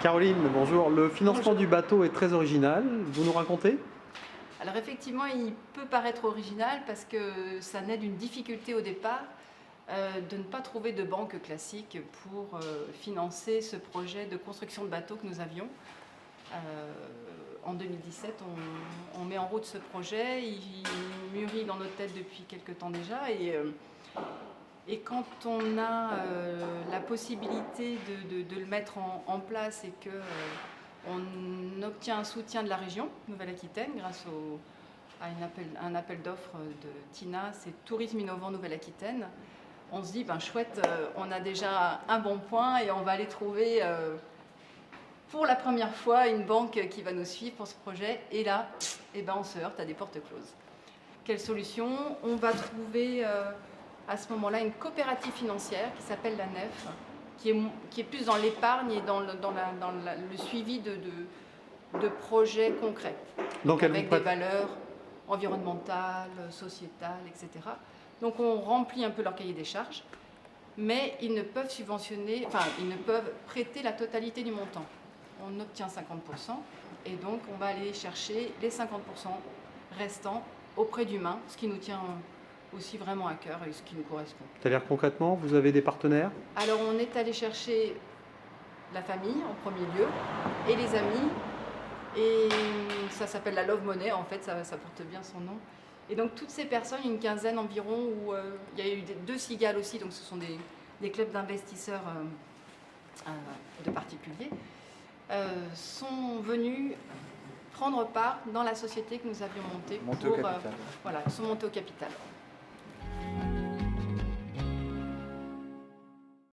Caroline, bonjour. Le financement Bonjour. du bateau est très original. Vous nous racontez? Alors effectivement, il peut paraître original parce que ça naît d'une difficulté au départ de ne pas trouver de banque classique pour financer ce projet de construction de bateau que nous avions. En 2017, on met en route ce projet, il mûrit dans nos têtes depuis quelque temps déjà et quand on a la possibilité de le mettre en place et que on obtient un soutien de la région Nouvelle-Aquitaine grâce à un appel d'offres de TINA, c'est Tourisme Innovant Nouvelle-Aquitaine. On se dit, ben chouette, on a déjà un bon point et on va aller trouver pour la première fois une banque qui va nous suivre pour ce projet. Et là, eh ben, on se heurte à des portes closes. Quelle solution? On va trouver à ce moment-là une coopérative financière qui s'appelle la Nef, qui est plus dans l'épargne et dans le suivi de projets concrets, donc avec des valeurs environnementales, sociétales, etc. Donc on remplit un peu leur cahier des charges, mais ils ne peuvent subventionner, enfin ils ne peuvent prêter la totalité du montant. On obtient 50% et donc on va aller chercher les 50% restants auprès d'humains, ce qui nous tient aussi vraiment à cœur et ce qui nous correspond. C'est-à-dire concrètement, vous avez des partenaires? Alors on est allé chercher la famille en premier lieu et les amis, et ça s'appelle la Love Money, en fait ça porte bien son nom. Et donc toutes ces personnes, une quinzaine environ, où il y a eu deux cigales aussi, donc ce sont des clubs d'investisseurs de particuliers, sont venus prendre part dans la société que nous avions montée. Monter au capital. Voilà, sont montés au capital.